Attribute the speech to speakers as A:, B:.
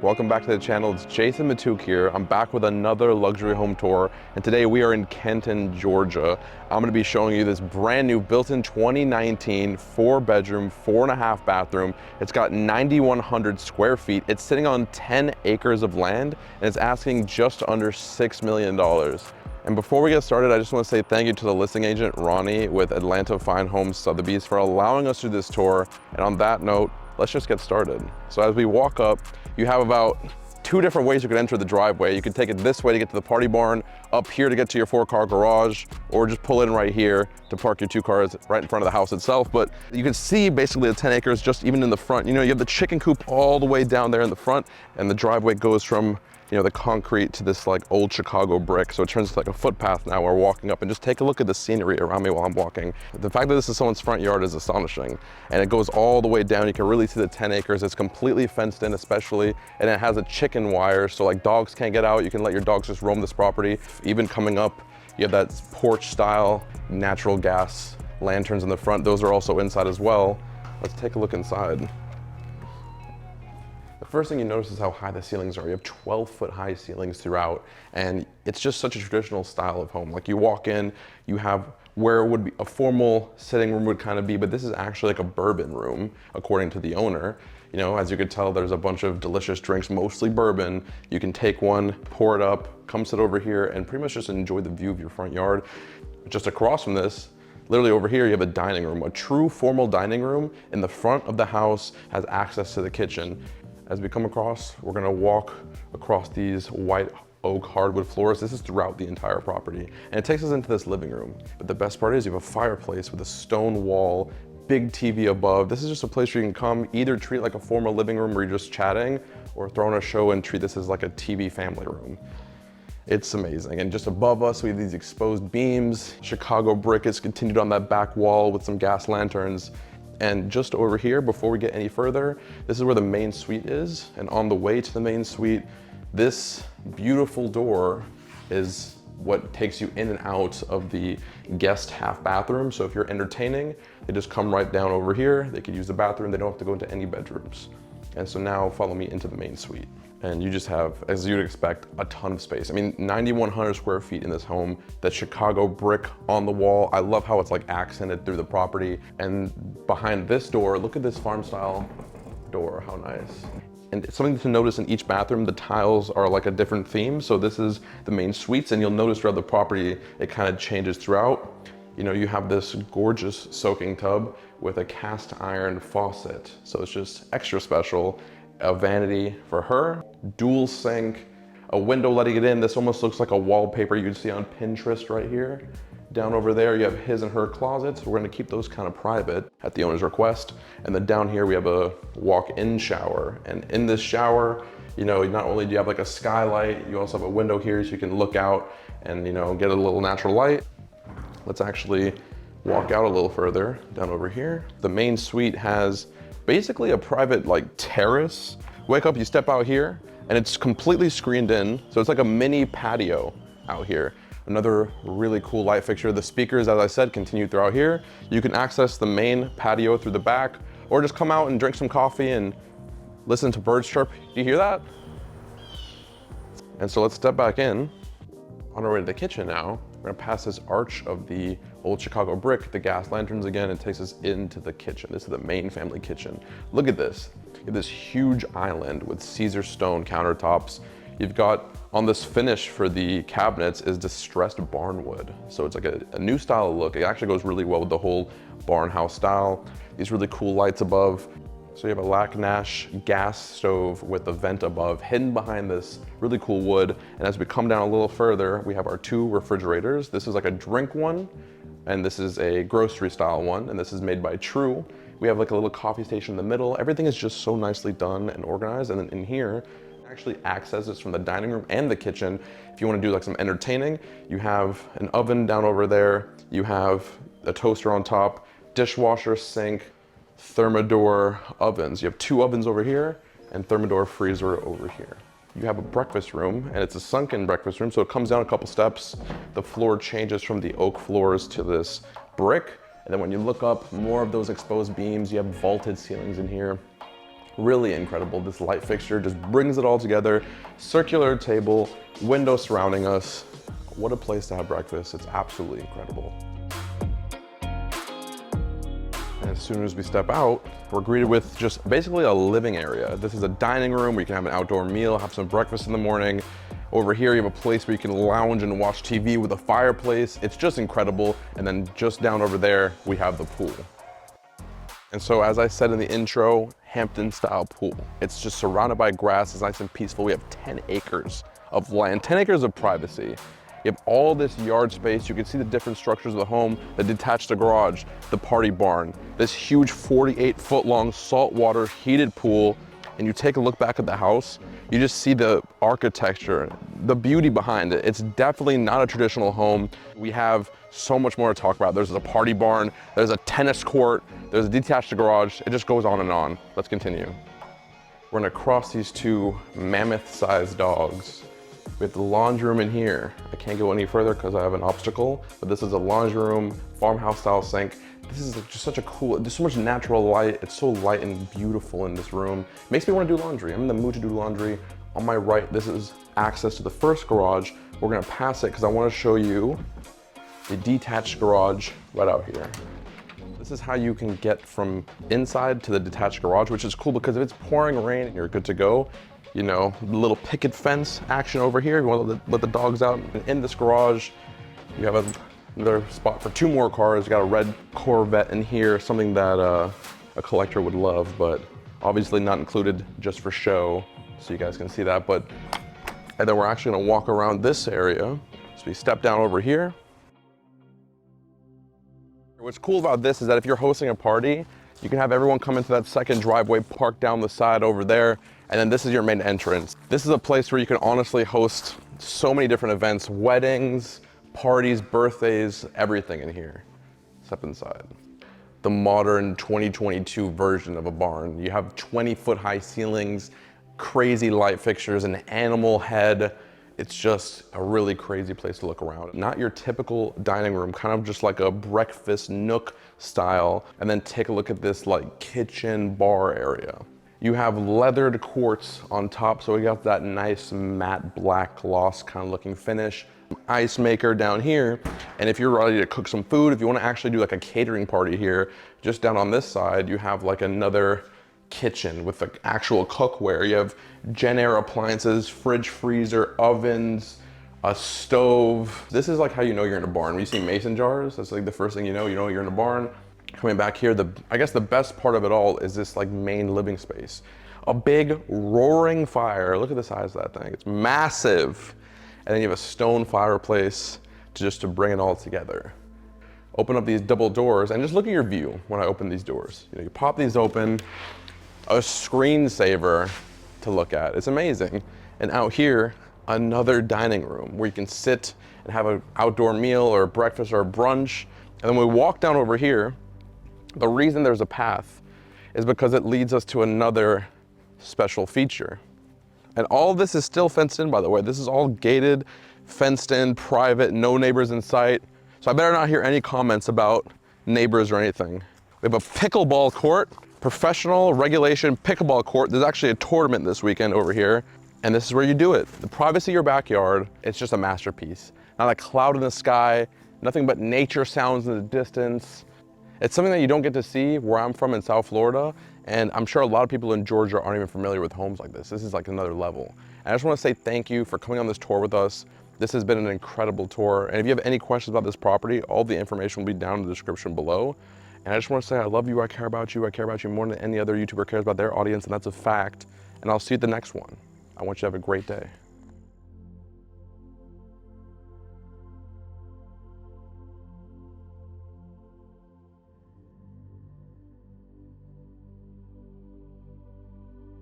A: Welcome back to the channel. It's Jason Matouk here. I'm back with another luxury home tour, and today we are in Canton, Georgia. I'm going to be showing you this brand new built-in 2019 4-bedroom, 4.5 bathroom. It's got 9,100 square feet. It's sitting on 10 acres of land, and it's asking just under $6 million. And before we get started, I just want to say thank you to the listing agent, Rony, with Atlanta Fine Homes Sotheby's, for allowing us to do this tour. And on that note, let's just get started. So as we walk up, you have about 2 different ways you can enter the driveway. You can take it this way to get to the party barn, up here to get to your 4-car garage, or just pull in right here to park your 2 cars right in front of the house itself. But you can see basically the 10 acres just even in the front. You know, you have the chicken coop all the way down there in the front, and the driveway goes from, you know, the concrete to this like old Chicago brick. So it turns into like a footpath now. We're walking up, and just take a look at the scenery around me while I'm walking. The fact that this is someone's front yard is astonishing. And it goes all the way down. You can really see the 10 acres. It's completely fenced in especially, and it has a chicken wire. So like dogs can't get out. You can let your dogs just roam this property. Even coming up, you have that porch style natural gas lanterns in the front. Those are also inside as well. Let's take a look inside. First thing you notice is how high the ceilings are. You have 12-foot high ceilings throughout, and it's just such a traditional style of home. Like you walk in, you have where would be a formal sitting room would kind of be, but this is actually like a bourbon room, according to the owner. You know, as you could tell, there's a bunch of delicious drinks, mostly bourbon. You can take one, pour it up, come sit over here, and pretty much just enjoy the view of your front yard. Just across from this, literally over here, you have a dining room. A true formal dining room in the front of the house has access to the kitchen. As we come across, we're gonna walk across these white oak hardwood floors. This is throughout the entire property. And it takes us into this living room. But the best part is you have a fireplace with a stone wall, big TV above. This is just a place where you can come, either treat like a formal living room where you're just chatting, or throw on a show and treat this as like a TV family room. It's amazing. And just above us, we have these exposed beams. Chicago brick is continued on that back wall with some gas lanterns. And just over here, before we get any further, this is where the main suite is. And on the way to the main suite, this beautiful door is what takes you in and out of the guest half bathroom. So if you're entertaining, they just come right down over here. They could use the bathroom. They don't have to go into any bedrooms. And so now follow me into the main suite. And you just have, as you'd expect, a ton of space. I mean, 9,100 square feet in this home, that Chicago brick on the wall. I love how it's like accented through the property. And behind this door, look at this farm style door, how nice. And something to notice in each bathroom, the tiles are like a different theme. So this is the main suites, and you'll notice throughout the property, it kind of changes throughout. You know, you have this gorgeous soaking tub with a cast iron faucet. So it's just extra special. A vanity for her, dual sink, a window letting it in. This almost looks like a wallpaper you can see on Pinterest right here. Down over there, you have his and her closets. We're gonna keep those kind of private at the owner's request. And then down here, we have a walk-in shower. And in this shower, you know, not only do you have like a skylight, you also have a window here so you can look out and, you know, get a little natural light. Let's actually walk out a little further down over here. The main suite has basically a private like terrace. Wake up, you step out here, and it's completely screened in. So it's like a mini patio out here. Another really cool light fixture. The speakers, as I said, continue throughout here. You can access the main patio through the back, or just come out and drink some coffee and listen to birds chirp. Do you hear that? And so let's step back in. On our way to the kitchen now, we're gonna pass this arch of the old Chicago brick, the gas lanterns again, and takes us into the kitchen. This is the main family kitchen. Look at this. You have this huge island with Caesarstone countertops. You've got, on this finish for the cabinets, is distressed barnwood. So it's like a new style of look. It actually goes really well with the whole barn house style. These really cool lights above. So you have a Lacanche gas stove with a vent above, hidden behind this really cool wood. And as we come down a little further, we have our 2 refrigerators. This is like a drink one, and this is a grocery style one, and this is made by True. We have like a little coffee station in the middle. Everything is just so nicely done and organized. And then in here, actually accesses from the dining room and the kitchen. If you want to do like some entertaining, you have an oven down over there. You have a toaster on top, dishwasher, sink, Thermador ovens. You have 2 ovens over here and Thermador freezer over here. You have a breakfast room, and it's a sunken breakfast room, so it comes down a couple steps. The floor changes from the oak floors to this brick, and then when you look up, more of those exposed beams. You have vaulted ceilings in here. really incredible. This light fixture just brings it all together. Circular table, window surrounding us. What a place to have breakfast. It's absolutely incredible. And as soon as we step out, we're greeted with just basically a living area. This is a dining room where you can have an outdoor meal, have some breakfast in the morning. Over here, you have a place where you can lounge and watch TV with a fireplace. It's just incredible. And then just down over there, we have the pool. And so as I said in the intro, Hampton style pool. It's just surrounded by grass, it's nice and peaceful. We have 10 acres of land, 10 acres of privacy. You have all this yard space. You can see the different structures of the home, the detached garage, the party barn, this huge 48-foot long saltwater heated pool. And you take a look back at the house, you just see the architecture, the beauty behind it. It's definitely not a traditional home. We have so much more to talk about. There's a party barn, there's a tennis court, there's a detached garage. It just goes on and on. Let's continue. We're gonna cross these two mammoth-sized dogs. We have the laundry room in here. I can't go any further because I have an obstacle, but this is a laundry room, farmhouse style sink. This is just such a cool, there's so much natural light. It's so light and beautiful in this room. Makes me want to do laundry. I'm in the mood to do laundry. On my right, this is access to the first garage. We're gonna pass it because I want to show you the detached garage right out here. This is how you can get from inside to the detached garage, which is cool because if it's pouring rain, you're good to go. You know, little picket fence action over here. You want to let the dogs out. And in this garage, you have another spot for 2 more cars. You got a red Corvette in here, something that a collector would love, but obviously not included just for show, so you guys can see that. And then we're actually gonna walk around this area. So we step down over here. What's cool about this is that if you're hosting a party, you can have everyone come into that second driveway, park down the side over there, and then this is your main entrance. This is a place where you can honestly host so many different events, weddings, parties, birthdays, everything in here. Step inside. The modern 2022 version of a barn. You have 20-foot high ceilings, crazy light fixtures, an animal head. It's just a really crazy place to look around. Not your typical dining room, kind of just like a breakfast nook style. And then take a look at this like kitchen bar area. You have leathered quartz on top, so we got that nice matte black gloss kind of looking finish. Ice maker down here, and if you're ready to cook some food, if you want to actually do like a catering party here, just down on this side, you have like another kitchen with the actual cookware. You have Gen-Air appliances, fridge, freezer, ovens, a stove. This is like how you know you're in a barn. When you see mason jars, that's like the first thing you know you're in a barn. Coming back here, I guess the best part of it all is this like main living space. A big roaring fire. Look at the size of that thing. It's massive. And then you have a stone fireplace to bring it all together. Open up these double doors and just look at your view when I open these doors. You know, you pop these open, a screensaver to look at. It's amazing. And out here, another dining room where you can sit and have an outdoor meal or a breakfast or a brunch. And then we walk down over here. The reason there's a path is because it leads us to another special feature. And all of this is still fenced in, by the way. This is all gated, fenced in, private, no neighbors in sight. So I better not hear any comments about neighbors or anything. We have a pickleball court, professional regulation pickleball court. There's actually a tournament this weekend over here. And this is where you do it. The privacy of your backyard, it's just a masterpiece. Not a cloud in the sky, nothing but nature sounds in the distance. It's something that you don't get to see where I'm from in South Florida, and I'm sure a lot of people in Georgia aren't even familiar with homes like this. This is like another level. And I just want to say thank you for coming on this tour with us. This has been an incredible tour, and if you have any questions about this property, all the information will be down in the description below. And I just want to say I love you, I care about you more than any other YouTuber cares about their audience, and that's a fact. And I'll see you at the next one. I want you to have a great day.